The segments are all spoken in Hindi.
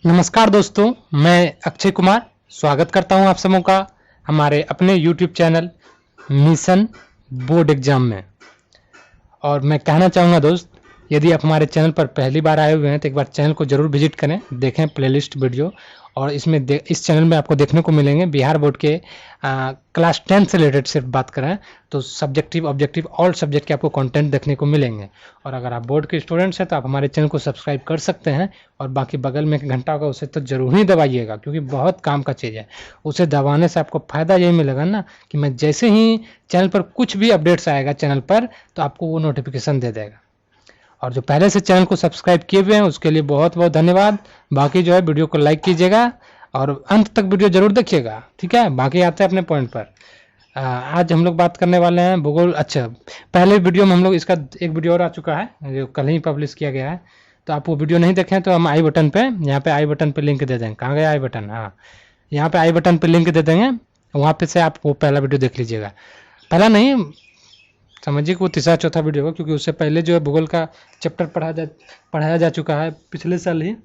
नमस्कार दोस्तों, मैं अक्षय कुमार स्वागत करता हूं आप सबों का हमारे अपने YouTube channel mission board exam में। और मैं कहना चाहूँगा दोस्त, यदि आप हमारे चैनल पर पहली बार आए हुए हैं तो एक बार चैनल को ज़रूर विजिट करें, देखें प्लेलिस्ट वीडियो। और इस चैनल में आपको देखने को मिलेंगे बिहार बोर्ड के क्लास 10 से रिलेटेड सिर्फ बात करें तो सब्जेक्टिव ऑब्जेक्टिव ऑल सब्जेक्ट के आपको कंटेंट देखने को मिलेंगे। और अगर आप बोर्ड के स्टूडेंट्स हैं तो आप हमारे चैनल को सब्सक्राइब कर सकते हैं। और बाकी बगल में एक घंटा होगा, उसे तो ज़रूर ही दबाइएगा, क्योंकि बहुत काम का चीज़ है। उसे दबाने से आपको फ़ायदा यही मिलेगा ना कि मैं जैसे ही चैनल पर कुछ भी अपडेट्स आएगा चैनल पर, तो आपको वो नोटिफिकेशन दे देगा। और जो पहले से चैनल को सब्सक्राइब किए हुए हैं उसके लिए बहुत बहुत धन्यवाद। बाकी जो है वीडियो को लाइक कीजिएगा और अंत तक वीडियो जरूर देखिएगा, ठीक है। बाकी आते हैं अपने पॉइंट पर। आज हम लोग बात करने वाले हैं भूगोल। अच्छा, पहले वीडियो में हम लोग इसका एक वीडियो और आ चुका है जो कल ही पब्लिश किया गया है, तो आप वो वीडियो नहीं देखें तो हम आई बटन पे, यहाँ पे आई बटन पे लिंक दे देंगे। कहाँ गया आई बटन? हाँ, यहाँ पे आई बटन पे लिंक दे देंगे, वहाँ पे से आप वो पहला वीडियो देख लीजिएगा। पहला नहीं, समझिए कि वो तीसरा चौथा वीडियो होगा, क्योंकि उससे पहले जो है भूगोल का चैप्टर पढ़ाया जा चुका है पिछले साल ही।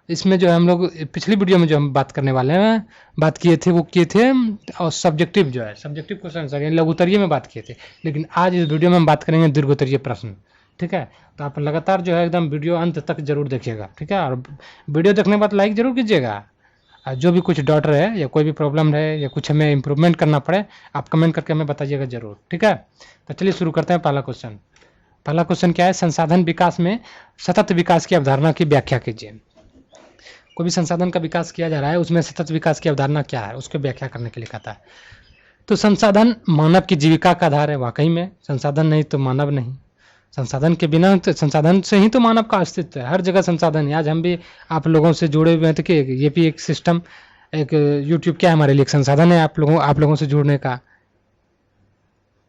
इसमें जो है हम लोग पिछली वीडियो में जो हम बात करने वाले हैं, बात किए थे वो किए थे और सब्जेक्टिव जो है सब्जेक्टिव क्वेश्चन आंसर यानी लघुत्तरीय में बात किए थे। लेकिन आज इस वीडियो में हम बात करेंगे दीर्घोत्तरीय प्रश्न, ठीक है। तो आप लगातार जो है एकदम वीडियो अंत तक जरूर देखिएगा, ठीक है। और वीडियो देखने के बाद लाइक जरूर कीजिएगा। जो भी कुछ डाउट रहे या कोई भी प्रॉब्लम रहे या कुछ हमें इम्प्रूवमेंट करना पड़े, आप कमेंट करके हमें बताइएगा जरूर, ठीक है। तो चलिए शुरू करते हैं। पहला क्वेश्चन क्या है? संसाधन विकास में सतत विकास की अवधारणा की व्याख्या कीजिए। कोई भी संसाधन का विकास किया जा रहा है, उसमें सतत विकास की अवधारणा क्या है, उसको व्याख्या करने के लिए कहता है। तो संसाधन मानव की जीविका का आधार है। वाकई में संसाधन नहीं तो मानव नहीं, संसाधन के बिना तो, संसाधन से ही तो मानव का अस्तित्व है। हर जगह संसाधन है। आज हम भी आप लोगों से जुड़े हुए हैं तो कि ये भी एक सिस्टम, एक यूट्यूब क्या है हमारे लिए, एक संसाधन है आप लोगों से जुड़ने का।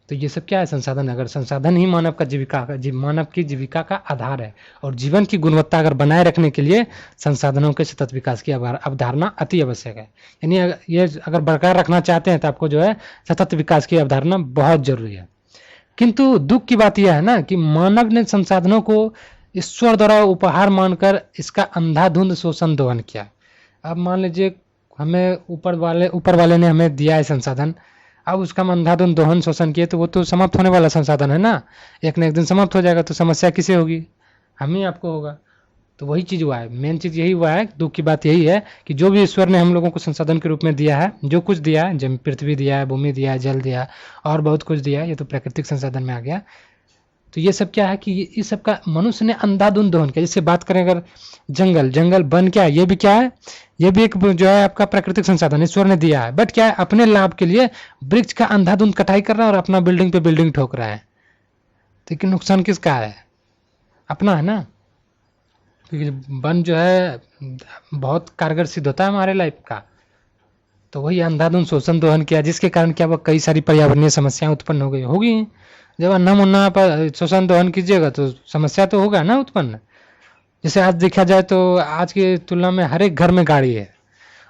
तो ये सब क्या है? संसाधन। अगर संसाधन ही मानव की जीविका का आधार है और जीवन की गुणवत्ता अगर बनाए रखने के लिए संसाधनों के सतत विकास की अवधारणा अति आवश्यक है। यानी ये अगर बरकरार रखना चाहते हैं तो आपको जो है सतत विकास की अवधारणा बहुत जरूरी है। किंतु दुख की बात यह है ना कि मानव ने संसाधनों को ईश्वर द्वारा उपहार मानकर इसका अंधाधुंध शोषण दोहन किया। अब मान लीजिए हमें ऊपर वाले ने हमें दिया है संसाधन, अब उसका हम अंधाधुंध दोहन शोषण किए तो वो तो समाप्त होने वाला संसाधन है ना, एक न एक दिन समाप्त हो जाएगा। तो समस्या किसे होगी? हम ही आपको होगा। तो वही चीज़ हुआ है, मेन चीज़ यही हुआ है। दुख की बात यही है कि जो भी ईश्वर ने हम लोगों को संसाधन के रूप में दिया है, जो कुछ दिया है, जब पृथ्वी दिया है, भूमि दिया है, जल दिया है और बहुत कुछ दिया है, ये तो प्राकृतिक संसाधन में आ गया। तो ये सब क्या है कि इस सब का मनुष्य ने अंधाधुंध दोहन किया। जैसे बात करें अगर जंगल वन क्या है, ये भी क्या है, ये भी एक जो है आपका प्राकृतिक संसाधन ईश्वर ने दिया है। बट क्या है, अपने लाभ के लिए वृक्ष का अंधाधुंध कटाई कर रहा है और अपना बिल्डिंग पे बिल्डिंग ठोक रहा है। लेकिन नुकसान किसका है? अपना है ना। क्योंकि वन जो है बहुत कारगर सिद्ध होता है हमारे लाइफ का। तो वही अंधाधुंध शोषण दोहन किया, जिसके कारण क्या वो कई सारी पर्यावरणीय समस्याएं उत्पन्न हो गई होगी। जब अन्ना मुन्ना पर शोषण दोहन कीजिएगा तो समस्या तो होगा ना उत्पन्न। जैसे आज देखा जाए तो आज की तुलना में हर एक घर में गाड़ी है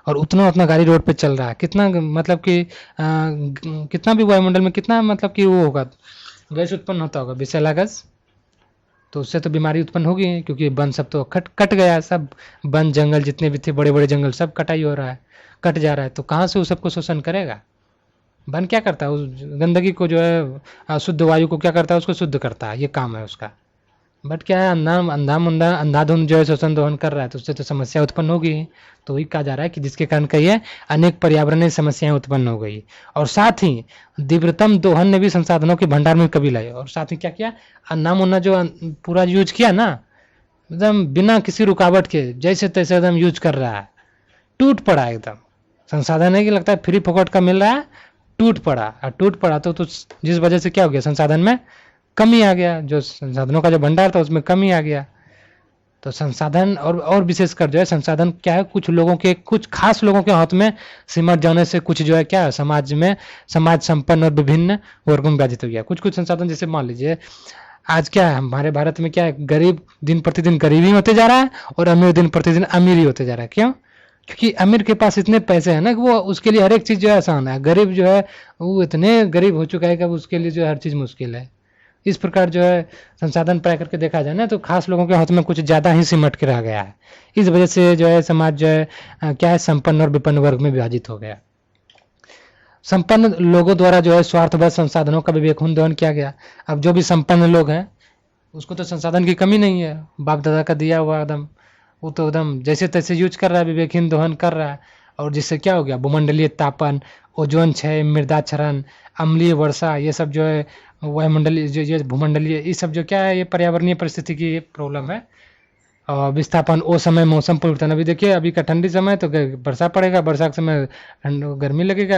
और उतना उतना गाड़ी रोड पे चल रहा है। कितना मतलब कि कितना भी वायुमंडल में कितना मतलब कि वो होगा, गैस उत्पन्न होता होगा, विषैला गैस। तो उससे तो बीमारी उत्पन्न होगी, क्योंकि वन सब तो कट गया है। सब वन जंगल जितने भी थे बड़े बड़े जंगल सब कटाई हो रहा है, कट जा रहा है। तो कहाँ से उस सबको शोषण करेगा? वन क्या करता है? उस गंदगी को जो है शुद्ध वायु को क्या करता है, उसको शुद्ध करता है, ये काम है उसका। बट क्या है, अंधाधुंध जो है शोषण दोहन कर रहा है, तो उससे तो समस्या उत्पन्न होगी। तो वही कहा जा रहा है कि जिसके कारण कहिए अनेक पर्यावरणीय समस्याएं उत्पन्न हो गई। और साथ ही दिव्यतम दोहन ने भी संसाधनों के भंडार में कभी लाए। और साथ ही क्या किया, अन्ना मुन्ना जो पूरा यूज किया ना, एकदम बिना किसी रुकावट के जैसे तैसे एकदम यूज कर रहा है, टूट पड़ा एकदम। संसाधन है कि लगता है फ्री फोकट का मिल रहा है, टूट पड़ा। और टूट पड़ा तो जिस वजह से क्या हो गया, संसाधन में कमी आ गया। जो संसाधनों का जो भंडार था उसमें कमी आ गया। तो संसाधन और विशेषकर जो है संसाधन क्या है, कुछ लोगों के, कुछ खास लोगों के हाथ में सिमट जाने से कुछ जो है क्या है, समाज संपन्न और विभिन्न वर्गों में विभाजित हो गया। कुछ कुछ संसाधन, जैसे मान लीजिए आज क्या है हमारे भारत में, क्या है, गरीब दिन प्रतिदिन गरीबी होते जा रहा है और अमीर दिन प्रतिदिन अमीरी होते जा रहा है। क्यों? क्योंकि अमीर के पास इतने पैसे हैं ना कि वो उसके लिए हर एक चीज़ जो है आसान है। गरीब जो है वो इतने गरीब हो चुका है कि अब उसके लिए जो है हर चीज़ मुश्किल है। इस प्रकार जो है संसाधन प्राप्त करके देखा जाए ना, तो खास लोगों के हाथ में कुछ ज़्यादा ही सिमट के रह गया है। इस वजह से जो है समाज जो है क्या है, संपन्न और विपन्न वर्ग में विभाजित हो गया। संपन्न लोगों द्वारा जो है स्वार्थवश संसाधनों का विवेकहीन दोहन किया गया। अब जो भी संपन्न लोग हैं उसको तो संसाधन की कमी नहीं है, बाप दादा का दिया हुआ एकदम, वो तो एकदम जैसे तैसे यूज कर रहा है, विवेकहीन दोहन कर रहा है। और जिससे क्या हो गया, भूमंडलीय तापन, ओजोन क्षय, मृदा क्षरण, अम्लीय वर्षा, ये सब जो है वायुमंडलीय जो ये भूमंडलीय, ये सब जो क्या है, ये पर्यावरणीय परिस्थिति की प्रॉब्लम है। और विस्थापन, ओ समय मौसम परिवर्तन, अभी देखिए अभी का ठंडी समय तो वर्षा पड़ेगा, वर्षा के समय गर्मी लगेगा,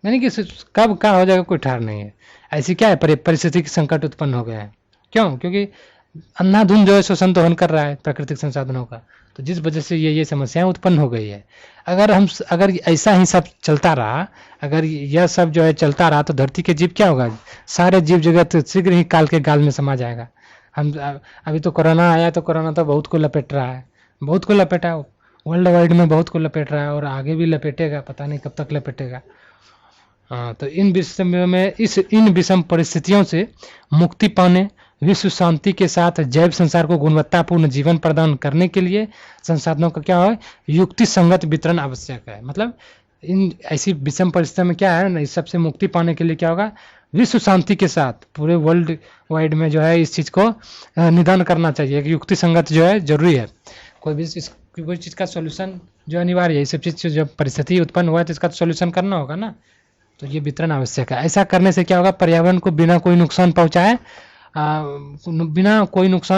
यानी कि कब क्या हो जाएगा कोई ठहर नहीं है। ऐसी क्या है परिस्थिति की संकट उत्पन्न हो गया है। क्यों? क्योंकि अंधाधुंध जो है शोषण दोहन कर रहा है प्राकृतिक संसाधनों का, तो जिस वजह से ये समस्याएं उत्पन्न हो गई है। अगर ऐसा ही सब चलता रहा, अगर यह सब जो है चलता रहा, तो धरती के जीव क्या होगा, सारे जीव जगत शीघ्र ही काल के गाल में समा जाएगा। हम अभी तो कोरोना आया, तो कोरोना तो बहुत को लपेट रहा है, बहुत को लपेटा, वर्ल्ड वाइड में बहुत को लपेट रहा है, और आगे भी लपेटेगा, पता नहीं कब तक लपेटेगा। हाँ, तो इन विषम परिस्थितियों से मुक्ति पाने, विश्व शांति के साथ जैव संसार को गुणवत्तापूर्ण जीवन प्रदान करने के लिए संसाधनों का क्या है, युक्ति संगत वितरण आवश्यक है। मतलब इन ऐसी विषम परिस्थितियों में क्या है ना, इस सबसे मुक्ति पाने के लिए क्या होगा, विश्व शांति के साथ पूरे वर्ल्ड वाइड में जो है इस चीज़ को निदान करना चाहिए। युक्ति संगत जो है जरूरी है। कोई चीज़ का सोल्यूशन जो अनिवार्य है, इस सब चीज़ जब परिस्थिति उत्पन्न हुआ है तो इसका सोल्यूशन करना होगा ना, तो ये वितरण आवश्यक है। ऐसा करने से क्या होगा, पर्यावरण को बिना कोई नुकसान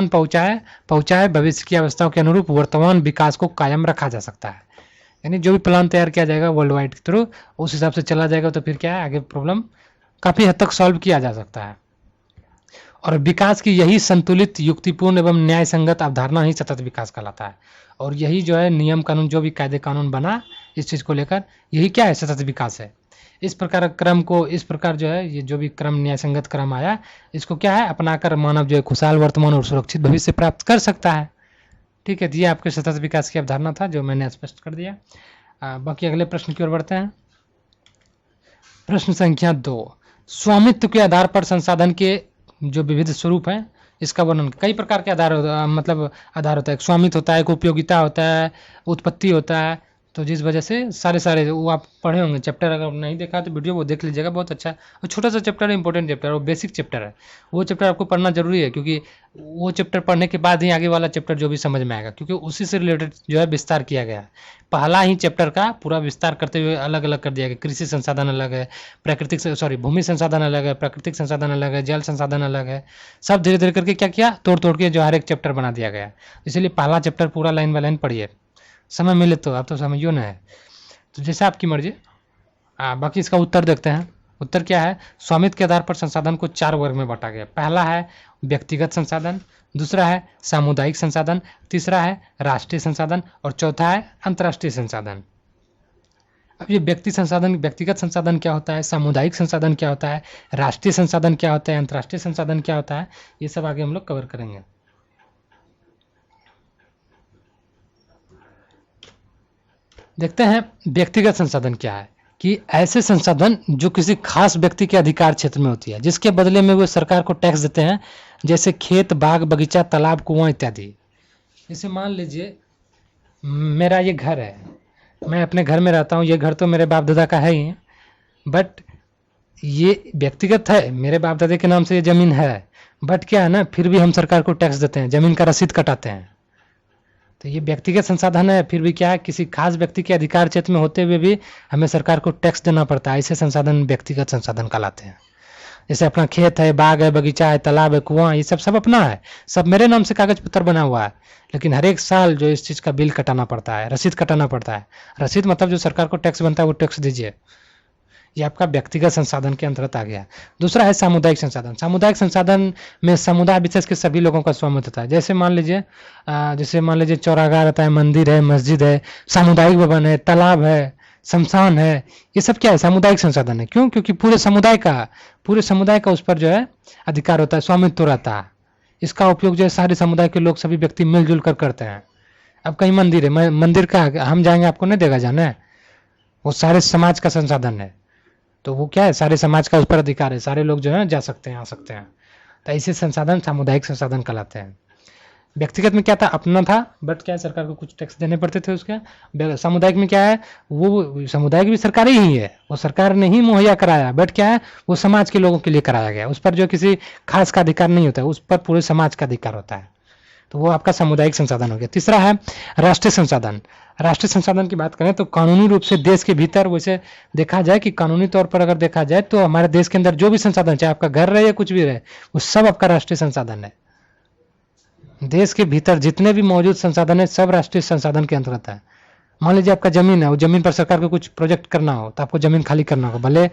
पहुंचाए भविष्य की अवस्थाओं के अनुरूप वर्तमान विकास को कायम रखा जा सकता है। यानी जो भी प्लान तैयार किया जाएगा वर्ल्ड वाइड के थ्रू, उस हिसाब से चला जाएगा, तो फिर क्या है, आगे प्रॉब्लम काफ़ी हद तक सॉल्व किया जा सकता है। और विकास की यही संतुलित, युक्तिपूर्ण एवं न्याय संगत अवधारणा ही सतत विकास कहलाता है। और यही जो है नियम कानून, जो भी कायदे कानून बना इस चीज़ को लेकर, यही क्या है, सतत विकास है। इस प्रकार जो है ये जो भी क्रम, न्याय संगत क्रम आया, इसको क्या है, अपनाकर मानव जो है खुशहाल वर्तमान और सुरक्षित भविष्य प्राप्त कर सकता है। ठीक है, तो ये आपके सतत विकास की अवधारणा था जो मैंने स्पष्ट कर दिया। बाकी अगले प्रश्न की ओर बढ़ते हैं। प्रश्न संख्या 2, स्वामित्व के आधार पर संसाधन के जो विविध स्वरूप हैं इसका वर्णन। कई प्रकार के आधार होता है, स्वामित्व होता है, एक उपयोगिता होता है, उत्पत्ति होता है। तो जिस वजह से सारे वो आप पढ़े होंगे चैप्टर, अगर नहीं देखा तो वीडियो वो देख लीजिएगा, बहुत अच्छा और छोटा सा चैप्टर है, इंपॉर्टेंट चैप्टर है, वो बेसिक चैप्टर है। वो चैप्टर आपको पढ़ना जरूरी है, क्योंकि वो चैप्टर पढ़ने के बाद ही आगे वाला चैप्टर जो भी समझ में आएगा, क्योंकि उसी से रिलेटेड जो है विस्तार किया गया है। पहला ही चैप्टर का पूरा विस्तार करते हुए अलग अलग कर दिया गया। कृषि संसाधन अलग है, भूमि संसाधन अलग है, प्राकृतिक संसाधन अलग है, जल संसाधन अलग है। सब धीरे धीरे करके क्या किया, तोड़ के जो हर एक चैप्टर बना दिया गया। इसलिए पहला चैप्टर पूरा लाइन बाय लाइन पढ़िए, समय मिले तो। आप तो समझियो ना है, तो जैसे आपकी मर्जी। बाकी इसका उत्तर देखते हैं। उत्तर क्या है, स्वामित्व के आधार पर संसाधन को 4 वर्ग में बांटा गया। पहला है व्यक्तिगत संसाधन, दूसरा है सामुदायिक संसाधन, तीसरा है राष्ट्रीय संसाधन, और चौथा है अंतर्राष्ट्रीय संसाधन। अब ये व्यक्तिगत संसाधन क्या होता है, सामुदायिक संसाधन क्या होता है, राष्ट्रीय संसाधन क्या होता है, अंतर्राष्ट्रीय संसाधन क्या होता है, ये सब आगे हम लोग कवर करेंगे। देखते हैं व्यक्तिगत संसाधन क्या है, कि ऐसे संसाधन जो किसी खास व्यक्ति के अधिकार क्षेत्र में होती है, जिसके बदले में वो सरकार को टैक्स देते हैं, जैसे खेत, बाग, बगीचा, तालाब, कुआं इत्यादि। जैसे मान लीजिए मेरा ये घर है, मैं अपने घर में रहता हूँ, ये घर तो मेरे बाप दादा का है ही, बट ये व्यक्तिगत है, मेरे बाप दादा के नाम से ये ज़मीन है, बट क्या है ना, फिर भी हम सरकार को टैक्स देते हैं, ज़मीन का रसीद कटाते हैं। तो ये व्यक्तिगत संसाधन है, फिर भी क्या है, किसी खास व्यक्ति के अधिकार क्षेत्र में होते हुए भी हमें सरकार को टैक्स देना पड़ता है। ऐसे संसाधन व्यक्तिगत संसाधन कहलाते हैं। जैसे अपना खेत है, बाग है, बगीचा है, तालाब है, कुआं, ये सब अपना है, सब मेरे नाम से कागज पत्र बना हुआ है, लेकिन हर एक साल जो इस चीज़ का बिल कटाना पड़ता है, रसीद कटाना पड़ता है। रसीद मतलब जो सरकार को टैक्स बनता है वो टैक्स दीजिए। ये आपका व्यक्तिगत संसाधन के अंतर्गत आ गया। दूसरा है सामुदायिक संसाधन। सामुदायिक संसाधन में समुदाय विशेष के सभी लोगों का स्वामित्व होता है। जैसे मान लीजिए चौराहा रहता है, मंदिर है, मस्जिद है, सामुदायिक भवन है, तालाब है, शमशान है, ये सब क्या है, सामुदायिक संसाधन है। क्यों? क्योंकि पूरे समुदाय का उस पर जो है अधिकार होता है, स्वामित्व रहता है। इसका उपयोग जो है सारे समुदाय के लोग, सभी व्यक्ति मिलजुल कर करते हैं। अब कहीं मंदिर है, मंदिर का हम जाएंगे आपको नहीं देगा जाना है, वो सारे समाज का संसाधन है, तो वो क्या है, सारे समाज का उस पर अधिकार है, सारे लोग जो है जा सकते हैं, आ सकते हैं। तो ऐसे संसाधन सामुदायिक संसाधन कहलाते हैं। व्यक्तिगत में क्या था, अपना था, बट क्या है, सरकार को कुछ टैक्स देने पड़ते थे उसके। सामुदायिक में क्या है, वो सामुदायिक भी सरकारी ही है, वो सरकार ने ही मुहैया कराया, बट क्या है, वो समाज के लोगों के लिए कराया गया, उस पर जो किसी खास का अधिकार नहीं होता है, उस पर पूरे समाज का अधिकार होता है। तो वो आपका सामुदायिक संसाधन हो गया। तीसरा है राष्ट्रीय संसाधन। राष्ट्रीय संसाधन की बात करें तो कानूनी रूप से देश के भीतर, वैसे देखा जाए कि कानूनी तौर पर अगर देखा जाए तो हमारे देश के अंदर जो भी संसाधन, चाहे आपका घर रहे या कुछ भी रहे, वो सब आपका राष्ट्रीय संसाधन है। देश के भीतर जितने भी मौजूद संसाधन है सब राष्ट्रीय संसाधन के अंतर्गत है। मान लीजिए आपका जमीन है, वो जमीन पर सरकार को कुछ प्रोजेक्ट करना हो तो आपको जमीन खाली करना होगा, भले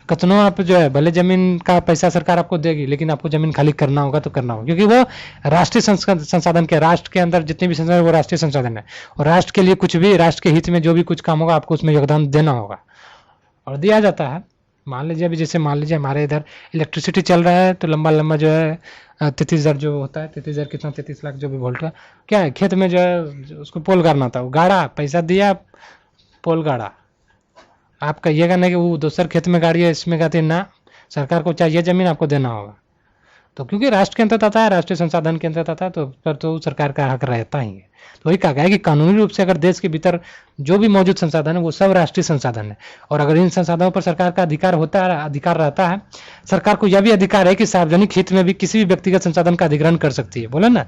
कतनों आप जो है, भले जमीन का पैसा सरकार आपको देगी, लेकिन आपको जमीन खाली करना होगा तो करना होगा, क्योंकि वो राष्ट्रीय संसाधन के, राष्ट्र के अंदर जितने भी संसाधन है वो राष्ट्रीय संसाधन है, और राष्ट्र के लिए कुछ भी, राष्ट्र के हित में जो भी कुछ काम होगा आपको उसमें योगदान देना होगा और दिया जाता है। मान लीजिए अभी जैसे मान लीजिए हमारे इधर इलेक्ट्रिसिटी चल रहा है, तो लंबा लंबा जो है 33,000 जो होता है, 33,000 कितना, 33 लाख जो भी वोल्ट का क्या है, खेत में जो है उसको पोल गाड़ना था, वो गाड़ा, पैसा दिया, पोल गाड़ा। आप कहिएगा ना कि वो दूसर खेत में गाड़ी है, इसमें कहते हैं ना, सरकार को चाहिए जमीन, आपको देना होगा। तो क्योंकि राष्ट्र के अंतर्गत आता है, राष्ट्रीय संसाधन के अंतर्गत आता है, तो पर तो सरकार का हक रहता ही है। तो वही कहा गया है कि कानूनी रूप से अगर देश के भीतर जो भी मौजूद संसाधन है वो सब राष्ट्रीय संसाधन है, और अगर इन संसाधनों पर सरकार का अधिकार होता है, अधिकार रहता है, सरकार को यह भी अधिकार है कि सार्वजनिक हित में भी किसी भी व्यक्तिगत संसाधन का अधिग्रहण कर सकती है। बोले ना,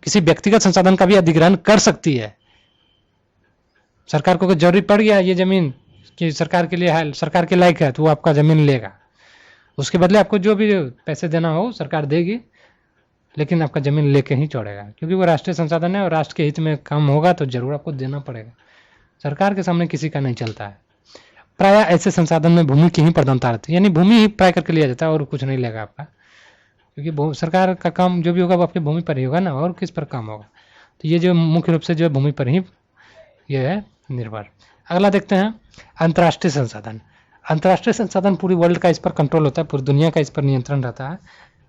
किसी व्यक्तिगत संसाधन का भी अधिग्रहण कर सकती है। सरकार को जरूरी पड़ गया ये जमीन कि सरकार के लिए है, सरकार के लायक है, तो वो आपका जमीन लेगा, उसके बदले आपको जो भी पैसे देना हो सरकार देगी, लेकिन आपका जमीन लेके ही छोड़ेगा, क्योंकि वो राष्ट्रीय संसाधन है और राष्ट्र के हित में काम होगा तो जरूर आपको देना पड़ेगा। सरकार के सामने किसी का नहीं चलता है। प्राय ऐसे संसाधन में भूमि की ही प्रधानता रहती है, यानी भूमि ही प्राय करके लिया जाता है और कुछ नहीं लेगा आपका, क्योंकि सरकार का काम जो भी होगा वो आपकी भूमि पर ही होगा ना, और किस पर काम होगा। तो ये जो मुख्य रूप से जो है भूमि पर ही ये है निर्भर। अगला देखते हैं अंतर्राष्ट्रीय संसाधन। अंतर्राष्ट्रीय संसाधन पूरी वर्ल्ड का इस पर कंट्रोल होता है, पूरी दुनिया का इस पर नियंत्रण रहता है,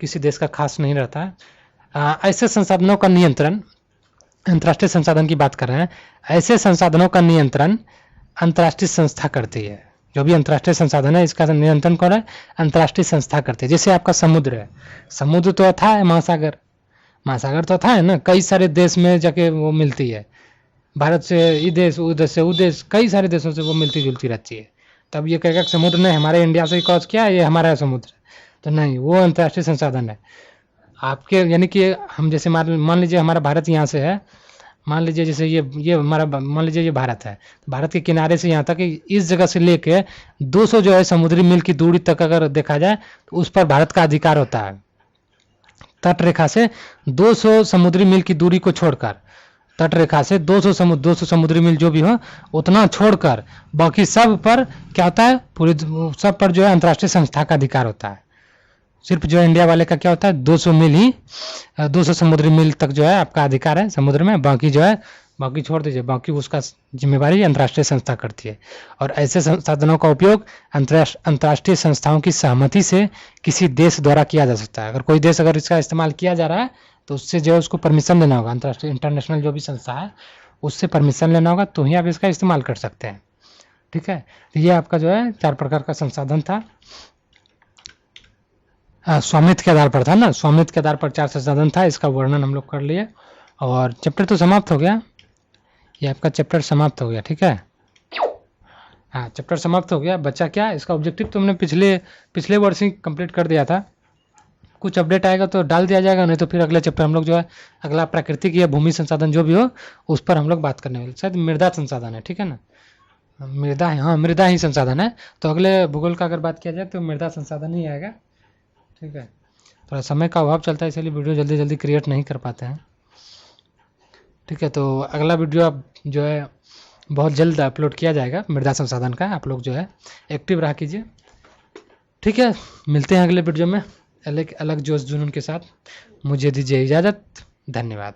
किसी देश का खास नहीं रहता है। ऐसे संसाधनों का नियंत्रण, अंतर्राष्ट्रीय संसाधन की बात कर रहे हैं, ऐसे संसाधनों का नियंत्रण अंतर्राष्ट्रीय संस्था करती है। जो भी अंतर्राष्ट्रीय संसाधन है इसका नियंत्रण कौन है, अंतर्राष्ट्रीय संस्था करती है। जैसे आपका समुद्र है, समुद्र तो अथाह है, महासागर, महासागर तो अथाह है ना, कई सारे देश में जाके वो मिलती है, भारत से ये देश, उधर से वो देश, कई सारे देशों से वो मिलती जुलती रहती है। तब ये कहेगा समुद्र ने हमारे इंडिया से कॉज किया, ये हमारा समुद्र, तो नहीं, वो अंतर्राष्ट्रीय संसाधन है आपके। यानी कि हम जैसे मान लीजिए हमारा भारत यहाँ से है, मान लीजिए जैसे ये हमारा, मान लीजिए ये भारत है, भारत के किनारे से यहाँ तक इस जगह से लेके 200 जो है समुद्री मील की दूरी तक अगर देखा जाए तो उस पर भारत का अधिकार होता है। तट रेखा से 200 समुद्री मील की दूरी को छोड़कर, तट रेखा से 200 समुद्री मील जो भी हो उतना छोड़कर बाकी सब पर क्या होता है, पूरी सब पर जो है अंतर्राष्ट्रीय संस्था का अधिकार होता है। सिर्फ जो इंडिया वाले का क्या होता है, 200 मील ही, 200 समुद्री मील तक जो है आपका अधिकार है समुद्र में, बाकी जो है, बाकी छोड़ दीजिए, बाकी उसका जिम्मेवारी अंतर्राष्ट्रीय संस्था करती है। और ऐसे संसाधनों का उपयोग अंतर्राष्ट्रीय संस्थाओं की सहमति से किसी देश द्वारा किया जा सकता है। अगर कोई देश अगर इसका इस्तेमाल किया जा रहा है तो उससे जो है उसको परमिशन लेना होगा, अंतर्राष्ट्रीय इंटरनेशनल जो भी संस्था है उससे परमिशन लेना होगा, तो ही आप इसका इस्तेमाल कर सकते हैं। ठीक है, तो ये आपका जो है 4 प्रकार का संसाधन था। स्वामित्व के आधार पर था ना, स्वामित्व के आधार पर 4 संसाधन था, इसका वर्णन हम लोग कर लिए और चैप्टर तो समाप्त हो गया, ये आपका चैप्टर समाप्त हो गया। ठीक है, हाँ चैप्टर समाप्त हो गया। बच्चा क्या, इसका ऑब्जेक्टिव तो हमने पिछले वर्ष ही कंप्लीट कर दिया था, कुछ अपडेट आएगा तो डाल दिया जाएगा, नहीं तो फिर अगले चैप्टर हम लोग जो है अगला प्राकृतिक या भूमि संसाधन जो भी हो उस पर हम लोग बात करने वाले, शायद मृदा संसाधन है। ठीक है ना, मृदा है, हाँ मृदा ही संसाधन है, तो अगले भूगोल का अगर बात किया जाए तो मृदा संसाधन ही आएगा। ठीक है, थोड़ा समय का अभाव चलता है इसलिए वीडियो जल्दी जल्दी क्रिएट नहीं कर पाते हैं। ठीक है, तो अगला वीडियो आप जो है बहुत जल्द अपलोड किया जाएगा मृदा संसाधन का, आप लोग जो है एक्टिव रहा कीजिए। ठीक है, मिलते हैं अगले वीडियो में अलग अलग जोश जुनून के साथ। मुझे दीजिए इजाज़त, धन्यवाद।